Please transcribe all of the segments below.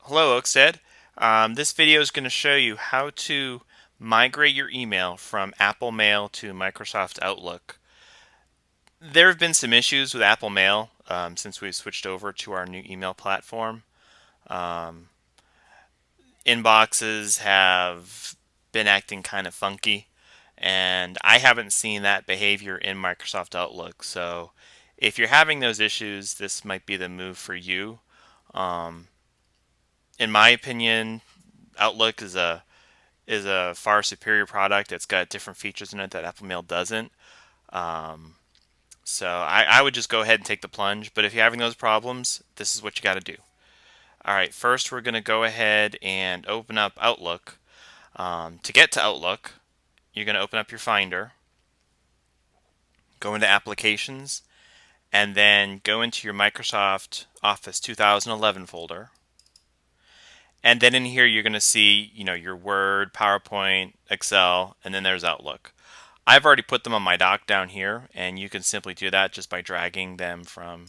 Hello, Oakstead. This video is going to show you how to migrate your email from Apple Mail to Microsoft Outlook. There have been some issues with Apple Mail since we've switched over to our new email platform. Um, Inboxes have been acting kind of funky, and I haven't seen that behavior in Microsoft Outlook. So if you're having those issues, this might be the move for you. Um, in my opinion, Outlook is a far superior product. It's got different features in it that Apple Mail doesn't. Um, so I would just go ahead and take the plunge. But if you're having those problems, this is what you got to do. All right, first we're going to go ahead and open up Outlook. To get to Outlook, you're going to open up your Finder, go into Applications, and then go into your Microsoft Office 2011 folder. And then in here, you're going to see, your Word, PowerPoint, Excel, and then there's Outlook. I've already put them on my dock down here, and you can simply do that just by dragging them from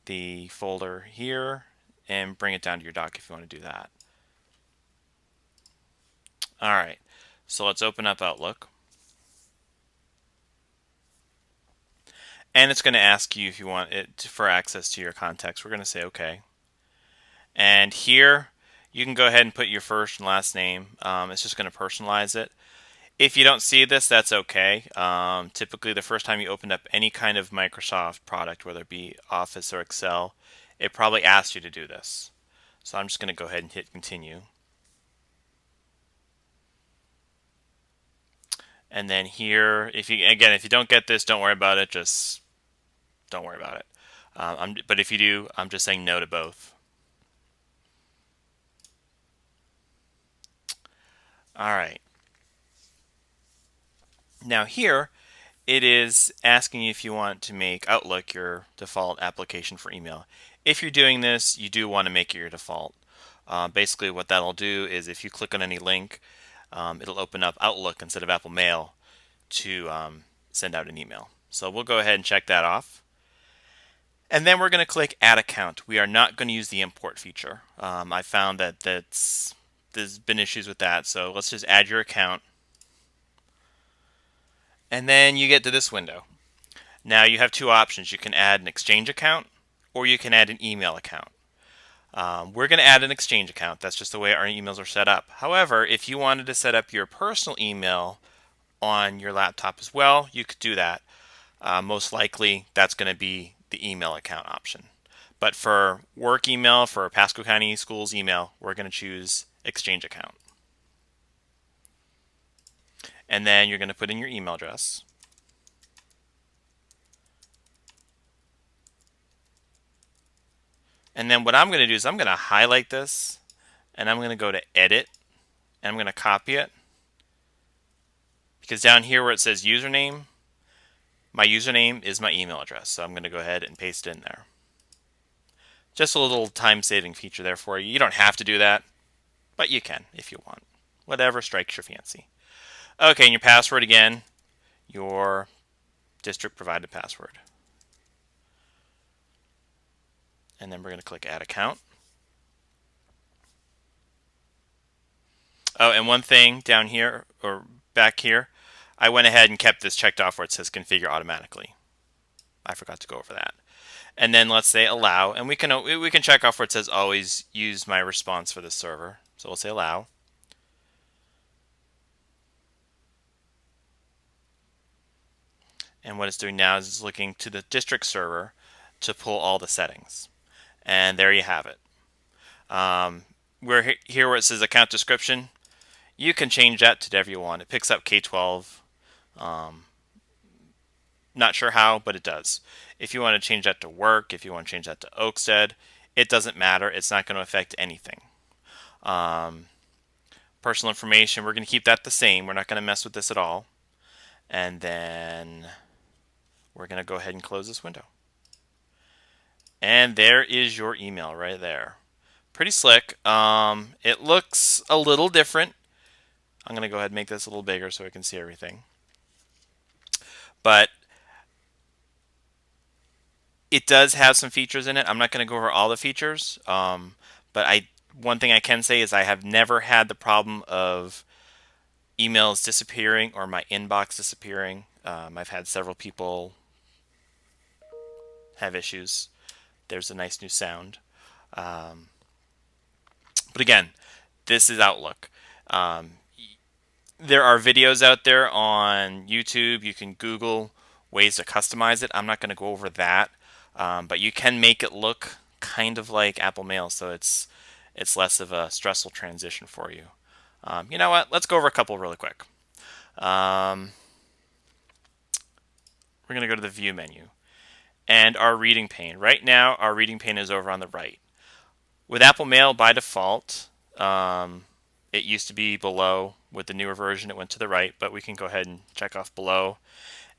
the folder here and bring it down to your dock if you want to do that. All right, so let's open up Outlook. And it's going to ask you if you want it for access to your contacts. We're going to say OK. And here, you can go ahead and put your first and last name. It's just going to personalize it. If you don't see this, that's okay. Typically, the first time you opened up any kind of Microsoft product, whether it be Office or Excel, it probably asked you to do this. So I'm just going to go ahead and hit continue. And then here, if you don't get this, don't worry about it. Just don't worry about it. But if you do, I'm just saying no to both. All right. Now here, it is asking you if you want to make Outlook your default application for email. If you're doing this, you do want to make it your default. Basically, what that'll do is if you click on any link, it'll open up Outlook instead of Apple Mail to send out an email. So we'll go ahead and check that off. And then we're going to click Add Account. We are not going to use the import feature. I found that there's been issues with that. So let's just add your account. And then you get to this window. Now you have two options. You can add an Exchange account or you can add an email account. We're going to add an Exchange account. That's just the way our emails are set up. However, if you wanted to set up your personal email on your laptop as well, you could do that. Most likely, that's going to be the email account option. But for work email, for Pasco County Schools email, we're going to choose Exchange account. And then you're going to put in your email address. And then what I'm going to do is I'm going to highlight this and I'm going to go to Edit and I'm going to copy it. Because down here where it says username, my username is my email address. So I'm going to go ahead and paste it in there. Just a little time-saving feature there for you. You don't have to do that, but you can if you want. Whatever strikes your fancy. Okay, and your password again, your district provided password. And then we're going to click Add Account. Oh, and one thing down here, or back here, I went ahead and kept this checked off where it says Configure Automatically. I forgot to go over that. And then let's say Allow, and we can check off where it says Always use my response for this server. So we'll say Allow. And what it's doing now is it's looking to the district server to pull all the settings. And there you have it. We're here where it says account description. You can change that to whatever you want. It picks up K-12. Not sure how, but it does. If you want to change that to work, if you want to change that to Oakstead, it doesn't matter. It's not going to affect anything. Personal information, we're going to keep that the same. We're not going to mess with this at all. And then we're going to go ahead and close this window. And there is your email right there. Pretty slick. It looks a little different. I'm going to go ahead and make this a little bigger so I can see everything. But It does have some features in it. I'm not going to go over all the features, but one thing I can say is I have never had the problem of emails disappearing or my inbox disappearing. I've had several people have issues. There's a nice new sound. Um, but again, this is Outlook. Um, there are videos out there on YouTube. You can Google ways to customize it. I'm not going to go over that, but you can make it look kind of like Apple Mail, so it's less of a stressful transition for you. You know what? Let's go over a couple really quick. Um, we're going to go to the View menu and our reading pane. Right now, our reading pane is over on the right. With Apple Mail, by default, it used to be below. With the newer version, it went to the right, but we can go ahead and check off below,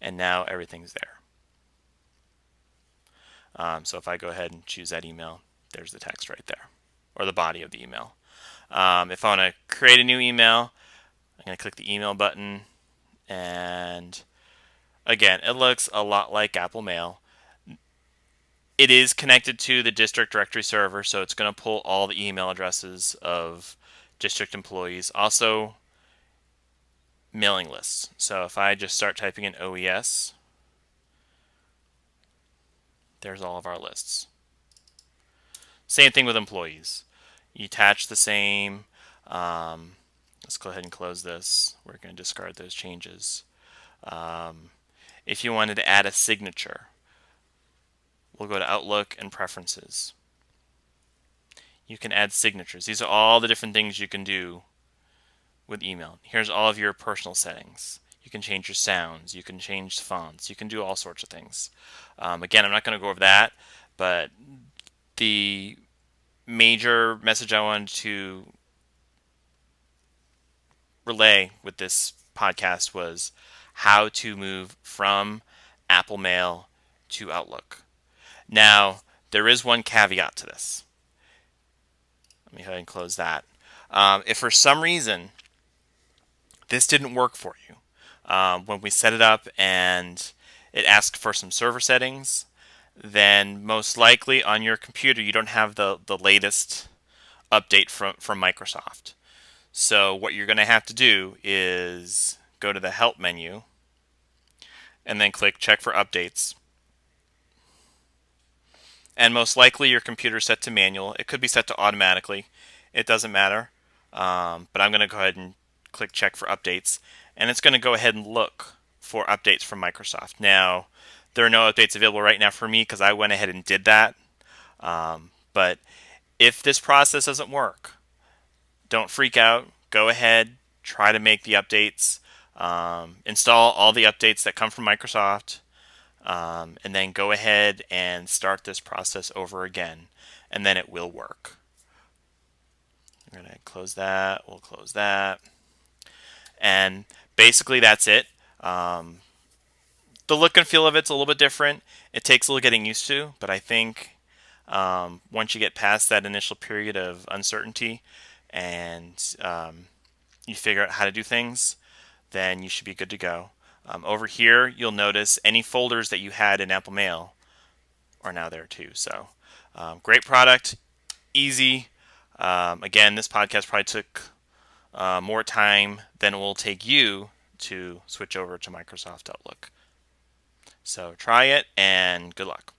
and now everything's there. So if I go ahead and choose that email, there's the text right there, or the body of the email. If I want to create a new email, I'm going to click the email button, and again, it looks a lot like Apple Mail. It is connected to the district directory server, so it's going to pull all the email addresses of district employees. Also, mailing lists. So if I just start typing in OES, there's all of our lists. Same thing with employees. You attach the same. Let's go ahead and close this. We're going to discard those changes. If you wanted to add a signature, we'll go to Outlook and Preferences. You can add signatures. These are all the different things you can do with email. Here's all of your personal settings. You can change your sounds. You can change fonts. You can do all sorts of things. Again, I'm not going to go over that, but the major message I wanted to relay with this podcast was how to move from Apple Mail to Outlook. Now, there is one caveat to this. Let me go ahead and close that. If for some reason this didn't work for you, when we set it up and it asked for some server settings, then most likely on your computer you don't have the latest update from Microsoft. So what you're going to have to do is go to the Help menu and then click Check for Updates. And most likely your computer is set to manual. It could be set to automatically. It doesn't matter. But I'm going to go ahead and click Check for Updates. And it's going to go ahead and look for updates from Microsoft. Now, there are no updates available right now for me because I went ahead and did that. But if this process doesn't work, don't freak out. Go ahead, try to make the updates. Install all the updates that come from Microsoft. And then go ahead and start this process over again, and then it will work. I'm going to close that. We'll close that. And basically that's it. The look and feel of it's a little bit different. It takes a little getting used to, but I think once you get past that initial period of uncertainty and you figure out how to do things, then you should be good to go. Over here, you'll notice any folders that you had in Apple Mail are now there too. So great product, easy. Again, this podcast probably took more time than it will take you to switch over to Microsoft Outlook. So try it and good luck.